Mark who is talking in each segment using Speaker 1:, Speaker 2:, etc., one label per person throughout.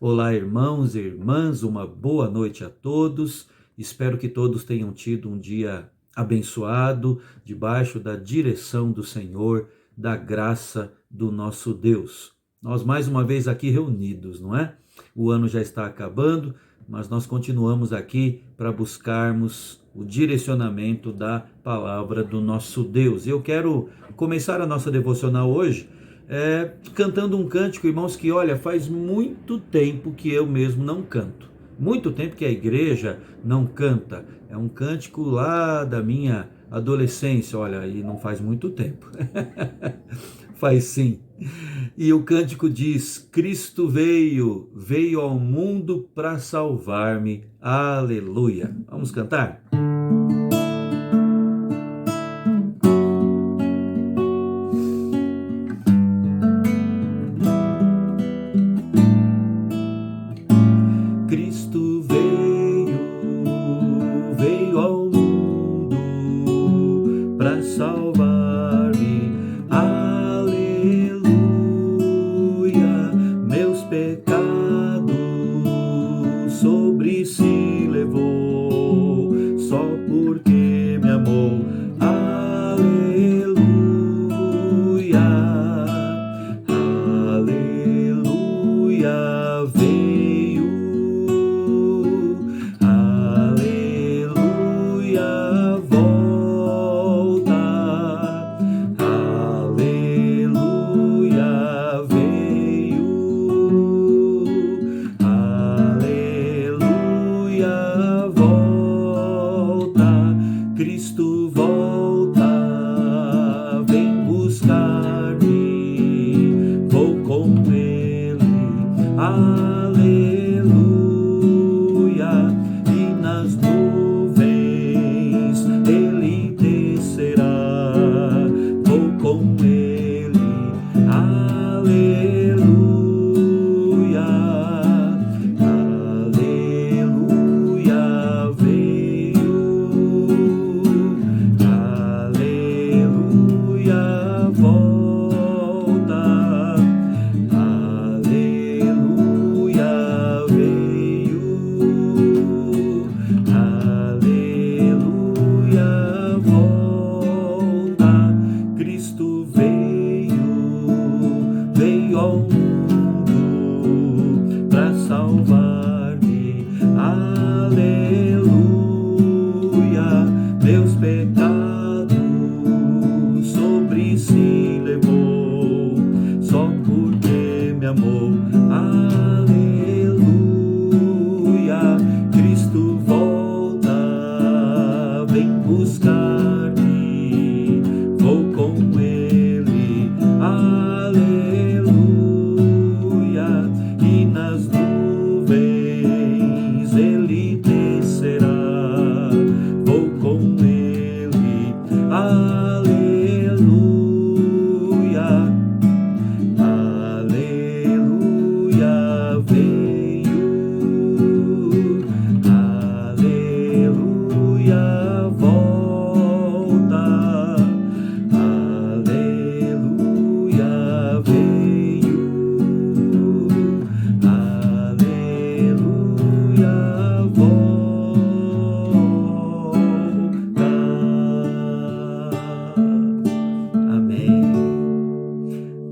Speaker 1: Olá, irmãos e irmãs, uma boa noite a todos. Espero que todos tenham tido um dia abençoado, debaixo da direção do Senhor, da graça do nosso Deus. Nós mais uma vez aqui reunidos, não é? O ano já está acabando, mas nós continuamos aqui para buscarmos o direcionamento da palavra do nosso Deus. Eu quero começar a nossa devocional hoje cantando um cântico, irmãos, que olha, faz muito tempo que eu mesmo não canto. Muito tempo que a igreja não canta. É um cântico lá da minha adolescência, olha, e não faz muito tempo. Faz sim. E o cântico diz: Cristo veio ao mundo para salvar-me. Aleluia. Vamos cantar? Cristo veio ao mundo para salvar-me, aleluia, meus pecados sobre si levou, só porque me amou, aleluia, aleluia, veio. Cristo volta, vem buscar-me, vou com ele, aleluia, e nas nuvens ele descerá, vou com ele, aleluia, aleluia, veio. Veio ao mundo para salvar-me, aleluia, meus pecados sobre si levou, só porque me amou, aleluia, Cristo volta, vem buscar-me, vou com ele, aleluia, e nas nuvens ele descerá, vou com ele, aleluia, aleluia, veio, aleluia, volta, aleluia, veio, aleluia, volta. Amém.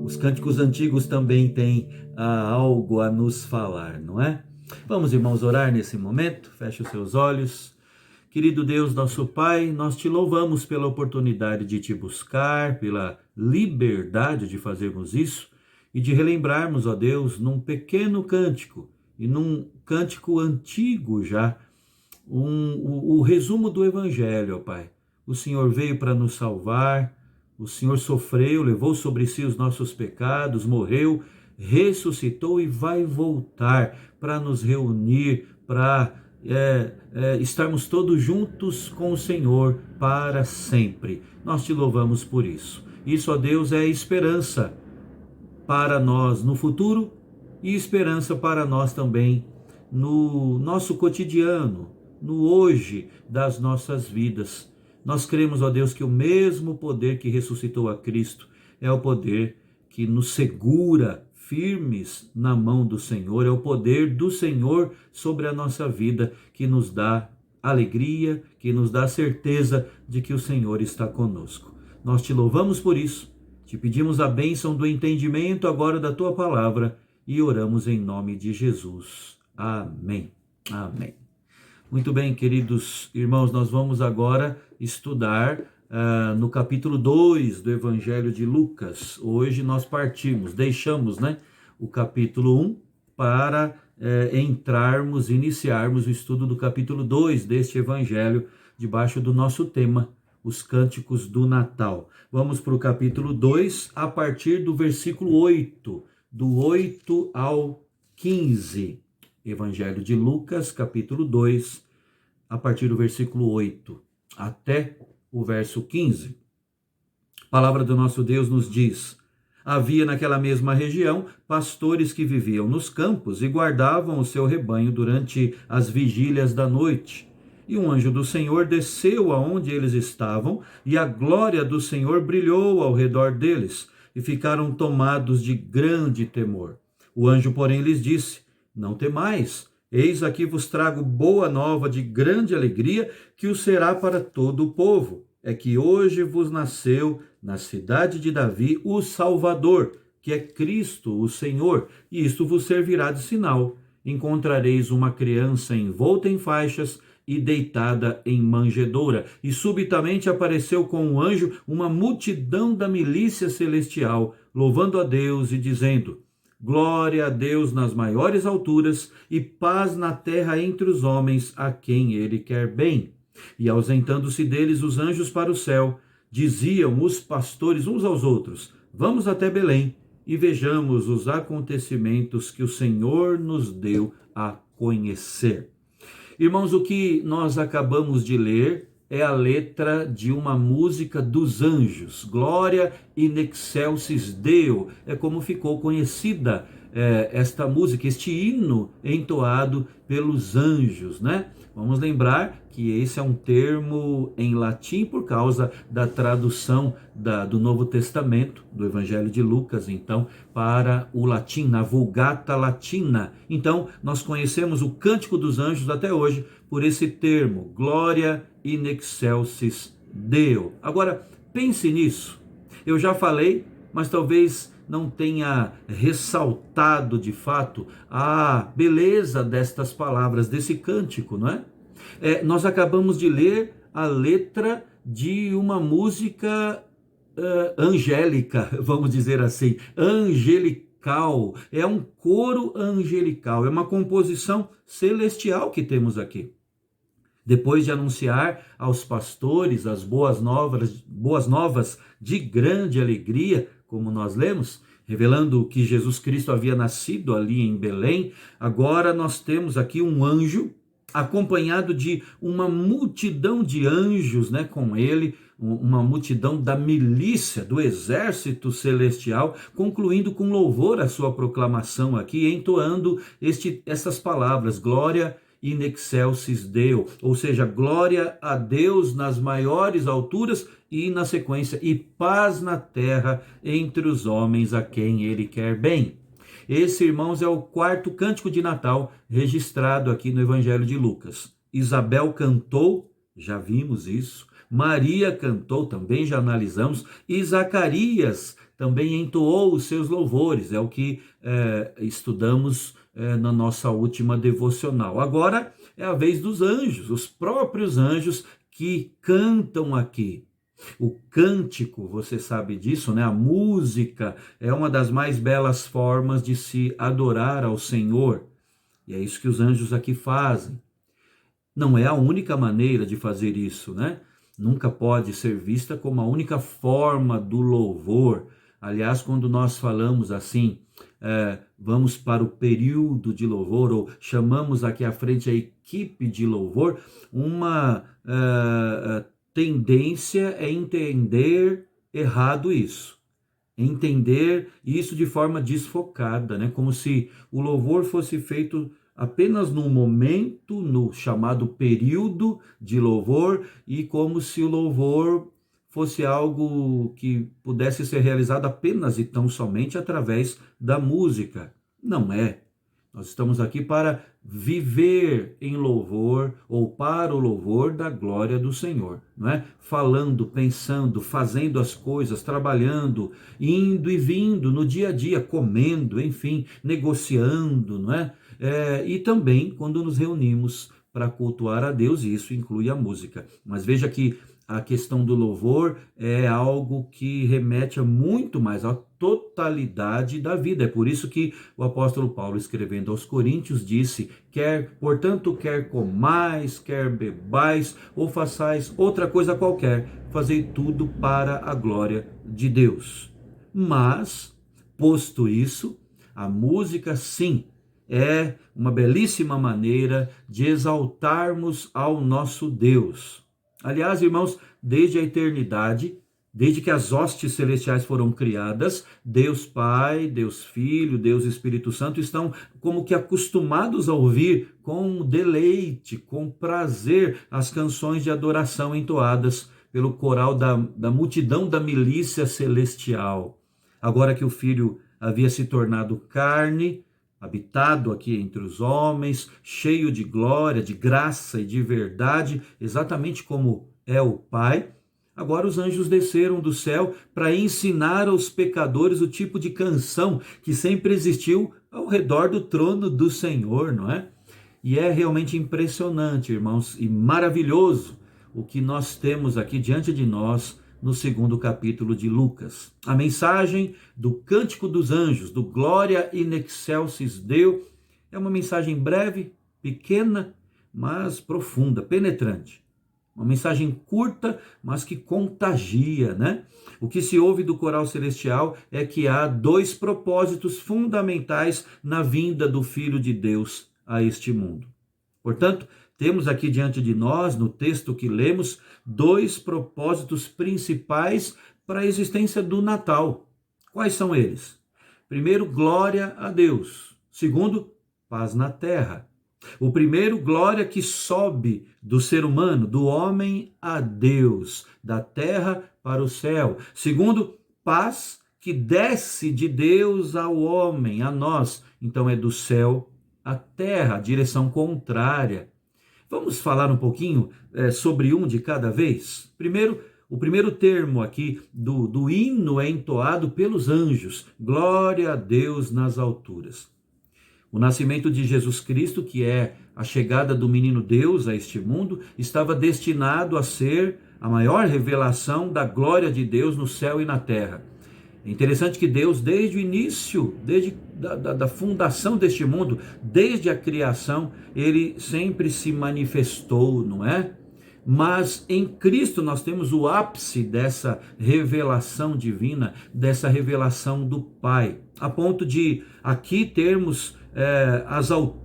Speaker 1: Os cânticos antigos também têm algo a nos falar, não é? Vamos, irmãos, orar nesse momento. Feche os seus olhos. Querido Deus, nosso Pai, nós te louvamos pela oportunidade de te buscar, pela liberdade de fazermos isso e de relembrarmos, ó Deus, num pequeno cântico e num cântico antigo já, o resumo do Evangelho, ó Pai. O Senhor veio para nos salvar, o Senhor sofreu, levou sobre si os nossos pecados, morreu, ressuscitou e vai voltar para nos reunir, para estarmos todos juntos com o Senhor para sempre. Nós te louvamos por isso. Isso, ó Deus, é esperança para nós no futuro e esperança para nós também no nosso cotidiano, no hoje das nossas vidas. Nós cremos, ó Deus, que o mesmo poder que ressuscitou a Cristo é o poder que nos segura firmes na mão do Senhor. É o poder do Senhor sobre a nossa vida que nos dá alegria, que nos dá certeza de que o Senhor está conosco. Nós te louvamos por isso, te pedimos a bênção do entendimento agora da tua palavra e oramos em nome de Jesus. Amém. Amém. Muito bem, queridos irmãos, nós vamos agora estudar no capítulo 2 do Evangelho de Lucas. Hoje nós deixamos o capítulo 1 para iniciarmos o estudo do capítulo 2 deste Evangelho, debaixo do nosso tema, os Cânticos do Natal. Vamos para o capítulo 2, a partir do versículo 8, do 8 ao 15. Evangelho de Lucas, capítulo 2, a partir do versículo 8 até o verso 15. A palavra do nosso Deus nos diz: havia naquela mesma região pastores que viviam nos campos e guardavam o seu rebanho durante as vigílias da noite. E um anjo do Senhor desceu aonde eles estavam, e a glória do Senhor brilhou ao redor deles, e ficaram tomados de grande temor. O anjo, porém, lhes disse: não temais, eis aqui vos trago boa nova de grande alegria, que o será para todo o povo. É que hoje vos nasceu na cidade de Davi o Salvador, que é Cristo, o Senhor, e isto vos servirá de sinal. Encontrareis uma criança envolta em faixas e deitada em manjedoura. E subitamente apareceu com o anjo uma multidão da milícia celestial, louvando a Deus e dizendo: glória a Deus nas maiores alturas e paz na terra entre os homens a quem ele quer bem. E ausentando-se deles os anjos para o céu, diziam os pastores uns aos outros: vamos até Belém e vejamos os acontecimentos que o Senhor nos deu a conhecer. Irmãos, o que nós acabamos de ler é a letra de uma música dos anjos, Glória in excelsis Deo, é como ficou conhecida esta música, este hino entoado pelos anjos, né? Vamos lembrar que esse é um termo em latim por causa da tradução do Novo Testamento, do Evangelho de Lucas, então, para o latim, na Vulgata Latina. Então, nós conhecemos o Cântico dos Anjos até hoje por esse termo, Glória in excelsis Deo. Agora, pense nisso. Eu já falei, mas talvez não tenha ressaltado de fato a beleza destas palavras, desse cântico, não é? Nós acabamos de ler a letra de uma música angélica, vamos dizer assim, angelical. É um coro angelical, é uma composição celestial que temos aqui. Depois de anunciar aos pastores as boas novas de grande alegria, como nós lemos, revelando que Jesus Cristo havia nascido ali em Belém, agora nós temos aqui um anjo acompanhado de uma multidão de anjos, com ele, uma multidão da milícia, do exército celestial, concluindo com louvor a sua proclamação aqui, entoando essas palavras, glória in excelsis Deo, ou seja, glória a Deus nas maiores alturas e na sequência, e paz na terra entre os homens a quem ele quer bem. Esse, irmãos, é o quarto cântico de Natal registrado aqui no Evangelho de Lucas. Isabel cantou, já vimos isso. Maria cantou, também já analisamos. E Zacarias também entoou os seus louvores, é o que estudamos na nossa última devocional. Agora é a vez dos anjos, os próprios anjos que cantam aqui. O cântico, você sabe disso, né? A música é uma das mais belas formas de se adorar ao Senhor. E é isso que os anjos aqui fazem. Não é a única maneira de fazer isso, né? Nunca pode ser vista como a única forma do louvor. Aliás, quando nós falamos assim, vamos para o período de louvor, ou chamamos aqui à frente a equipe de louvor, uma tendência é entender errado isso. Entender isso de forma desfocada, né? Como se o louvor fosse feito apenas num momento, no chamado período de louvor, e como se o louvor fosse algo que pudesse ser realizado apenas e tão somente através da música. Não é. Nós estamos aqui para viver em louvor ou para o louvor da glória do Senhor, não é? Falando, pensando, fazendo as coisas, trabalhando, indo e vindo no dia a dia, comendo, enfim, negociando, não é? E também quando nos reunimos para cultuar a Deus, e isso inclui a música. Mas veja que a questão do louvor é algo que remete a muito mais à totalidade da vida. É por isso que o apóstolo Paulo, escrevendo aos Coríntios, disse: portanto, quer comais, quer bebais, ou façais outra coisa qualquer, fazei tudo para a glória de Deus. Mas, posto isso, a música, sim, é uma belíssima maneira de exaltarmos ao nosso Deus. Aliás, irmãos, desde a eternidade, desde que as hostes celestiais foram criadas, Deus Pai, Deus Filho, Deus Espírito Santo estão como que acostumados a ouvir com deleite, com prazer, as canções de adoração entoadas pelo coral da multidão da milícia celestial. Agora que o Filho havia se tornado carne, habitado aqui entre os homens, cheio de glória, de graça e de verdade, exatamente como é o Pai. Agora os anjos desceram do céu para ensinar aos pecadores o tipo de canção que sempre existiu ao redor do trono do Senhor, não é? E é realmente impressionante, irmãos, e maravilhoso o que nós temos aqui diante de nós no segundo capítulo de Lucas. A mensagem do Cântico dos Anjos, do Glória in Excelsis Deo, é uma mensagem breve, pequena, mas profunda, penetrante. Uma mensagem curta, mas que contagia, né? O que se ouve do coral celestial é que há dois propósitos fundamentais na vinda do Filho de Deus a este mundo. Portanto, temos aqui diante de nós, no texto que lemos, dois propósitos principais para a existência do Natal. Quais são eles? Primeiro, glória a Deus. Segundo, paz na terra. O primeiro, glória que sobe do ser humano, do homem a Deus, da terra para o céu. Segundo, paz que desce de Deus ao homem, a nós. Então é do céu à terra, a direção contrária. Vamos falar um pouquinho sobre um de cada vez? Primeiro, o primeiro termo aqui do hino é entoado pelos anjos. Glória a Deus nas alturas. O nascimento de Jesus Cristo, que é a chegada do menino Deus a este mundo, estava destinado a ser a maior revelação da glória de Deus no céu e na terra. É interessante que Deus, desde o início, desde da fundação deste mundo, desde a criação, ele sempre se manifestou, não é? Mas em Cristo nós temos o ápice dessa revelação divina, dessa revelação do Pai, a ponto de aqui termos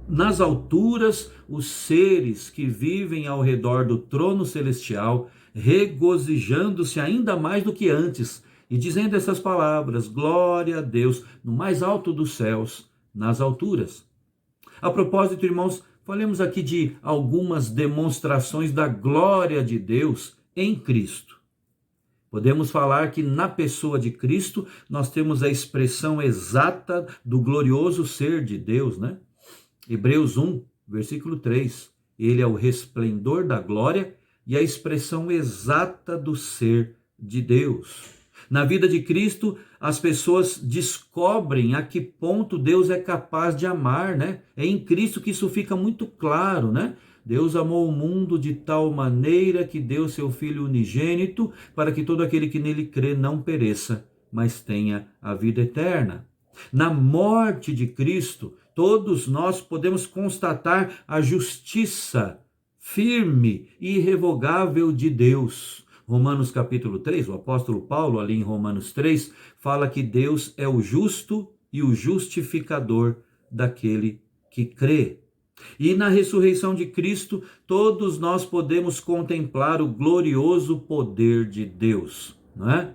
Speaker 1: nas alturas os seres que vivem ao redor do trono celestial, regozijando-se ainda mais do que antes, e dizendo essas palavras: glória a Deus no mais alto dos céus, nas alturas. A propósito, irmãos, falemos aqui de algumas demonstrações da glória de Deus em Cristo. Podemos falar que na pessoa de Cristo nós temos a expressão exata do glorioso ser de Deus, né? Hebreus 1, versículo 3. Ele é o resplendor da glória e a expressão exata do ser de Deus. Na vida de Cristo, as pessoas descobrem a que ponto Deus é capaz de amar, né? É em Cristo que isso fica muito claro, né? Deus amou o mundo de tal maneira que deu seu Filho unigênito para que todo aquele que nele crê não pereça, mas tenha a vida eterna. Na morte de Cristo, todos nós podemos constatar a justiça firme e irrevogável de Deus. Romanos capítulo 3, o apóstolo Paulo, ali em Romanos 3, fala que Deus é o justo e o justificador daquele que crê. E na ressurreição de Cristo, todos nós podemos contemplar o glorioso poder de Deus, não é?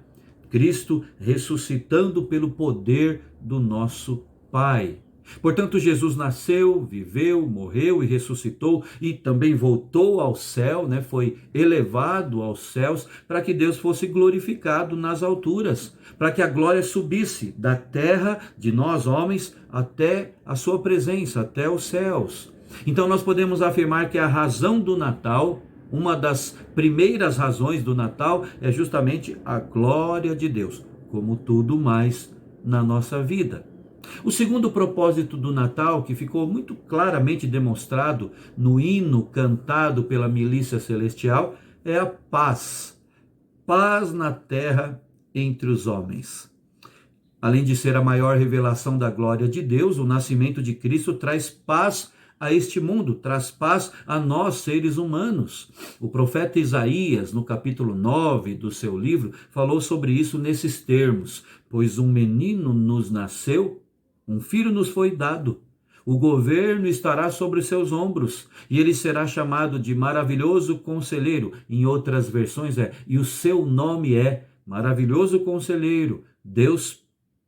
Speaker 1: Cristo ressuscitando pelo poder do nosso Pai. Portanto, Jesus nasceu, viveu, morreu e ressuscitou e também voltou ao céu, né? Foi elevado aos céus para que Deus fosse glorificado nas alturas, para que a glória subisse da terra de nós homens até a sua presença, até os céus. Então nós podemos afirmar que a razão do Natal, uma das primeiras razões do Natal, é justamente a glória de Deus, como tudo mais na nossa vida. O segundo propósito do Natal, que ficou muito claramente demonstrado no hino cantado pela milícia celestial, é a paz. Paz na terra entre os homens. Além de ser a maior revelação da glória de Deus, o nascimento de Cristo traz paz a este mundo, traz paz a nós, seres humanos. O profeta Isaías, no capítulo 9 do seu livro, falou sobre isso nesses termos: pois um menino nos nasceu, um filho nos foi dado, o governo estará sobre os seus ombros, e ele será chamado de Maravilhoso Conselheiro. Em outras versões e o seu nome é Maravilhoso Conselheiro, Deus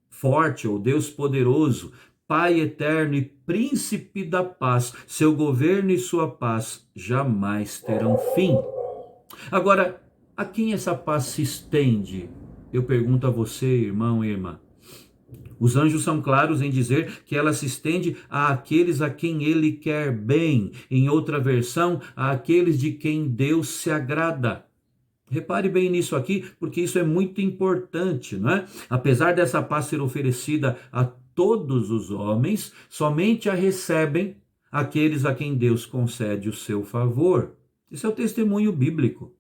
Speaker 1: Forte ou Deus Poderoso, Pai Eterno e Príncipe da Paz. Seu governo e sua paz jamais terão fim. Agora, a quem essa paz se estende? Eu pergunto a você, irmão e irmã. Os anjos são claros em dizer que ela se estende àqueles a quem ele quer bem. Em outra versão, àqueles de quem Deus se agrada. Repare bem nisso aqui, porque isso é muito importante, não é? Apesar dessa paz ser oferecida a todos os homens, somente a recebem aqueles a quem Deus concede o seu favor. Esse é o testemunho bíblico.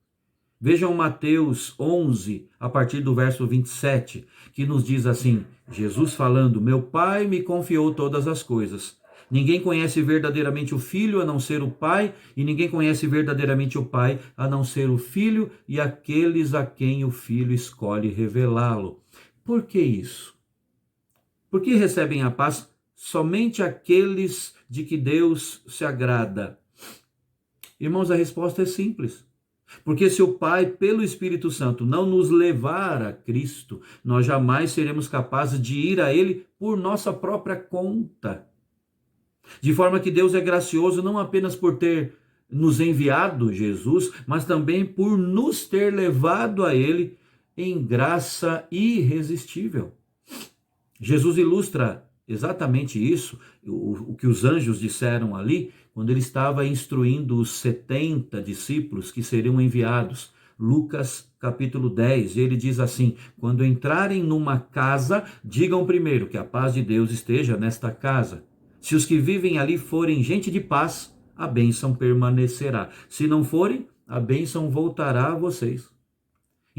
Speaker 1: Vejam Mateus 11, a partir do verso 27, que nos diz assim: Jesus falando: meu Pai me confiou todas as coisas. Ninguém conhece verdadeiramente o Filho a não ser o Pai, e ninguém conhece verdadeiramente o Pai a não ser o Filho e aqueles a quem o Filho escolhe revelá-lo. Por que isso? Por que recebem a paz somente aqueles de que Deus se agrada? Irmãos, a resposta é simples. Porque se o Pai, pelo Espírito Santo, não nos levar a Cristo, nós jamais seremos capazes de ir a Ele por nossa própria conta. De forma que Deus é gracioso não apenas por ter nos enviado Jesus, mas também por nos ter levado a Ele em graça irresistível. Jesus ilustra exatamente isso, o que os anjos disseram ali, quando ele estava instruindo os 70 discípulos que seriam enviados. Lucas capítulo 10, ele diz assim: quando entrarem numa casa, digam primeiro que a paz de Deus esteja nesta casa. Se os que vivem ali forem gente de paz, a bênção permanecerá. Se não forem, a bênção voltará a vocês.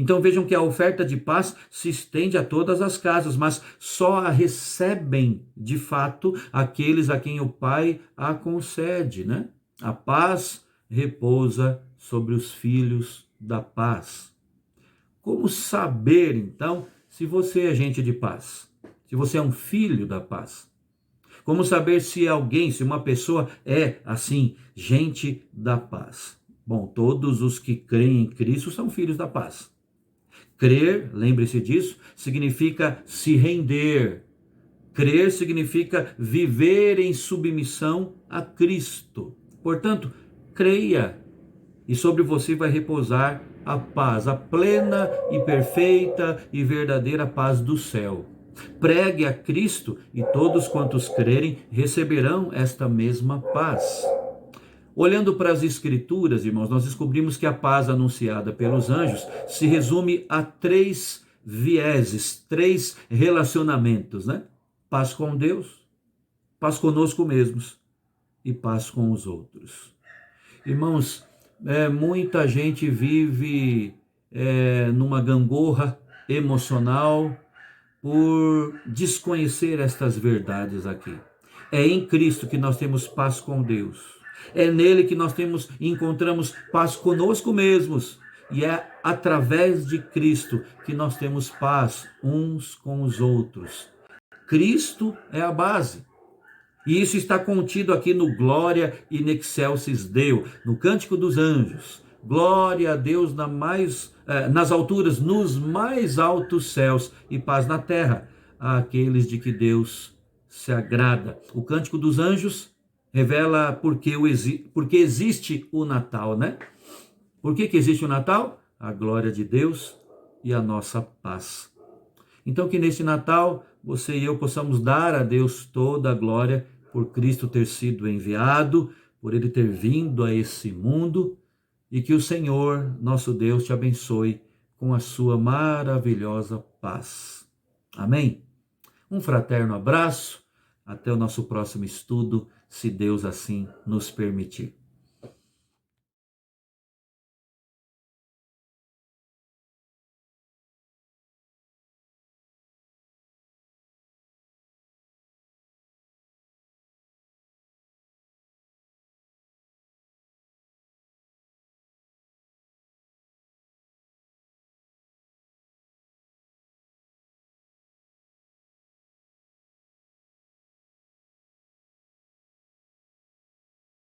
Speaker 1: Então vejam que a oferta de paz se estende a todas as casas, mas só a recebem de fato aqueles a quem o Pai a concede, né? A paz repousa sobre os filhos da paz. Como saber, então, se você é gente de paz? Se você é um filho da paz? Como saber se alguém, se uma pessoa é, assim, gente da paz? Bom, todos os que creem em Cristo são filhos da paz. Crer, lembre-se disso, significa se render. Crer significa viver em submissão a Cristo. Portanto, creia, e sobre você vai repousar a paz, a plena e perfeita e verdadeira paz do céu. Pregue a Cristo e todos quantos crerem receberão esta mesma paz. Olhando para as Escrituras, irmãos, nós descobrimos que a paz anunciada pelos anjos se resume a 3 vieses, 3 relacionamentos, né? Paz com Deus, paz conosco mesmos e paz com os outros. Irmãos, muita gente vive numa gangorra emocional por desconhecer estas verdades aqui. É em Cristo que nós temos paz com Deus. É nele que nós encontramos paz conosco mesmos. E é através de Cristo que nós temos paz uns com os outros. Cristo é a base. E isso está contido aqui no Glória in excelsis Deo, no Cântico dos Anjos. Glória a Deus nas alturas, nos mais altos céus, e paz na terra àqueles de que Deus se agrada. O Cântico dos Anjos revela porque existe o Natal, né? Por que existe o Natal? A glória de Deus e a nossa paz. Então que nesse Natal você e eu possamos dar a Deus toda a glória por Cristo ter sido enviado, por Ele ter vindo a esse mundo, e que o Senhor, nosso Deus, te abençoe com a sua maravilhosa paz. Amém? Um fraterno abraço, até o nosso próximo estudo, se Deus assim nos permitir.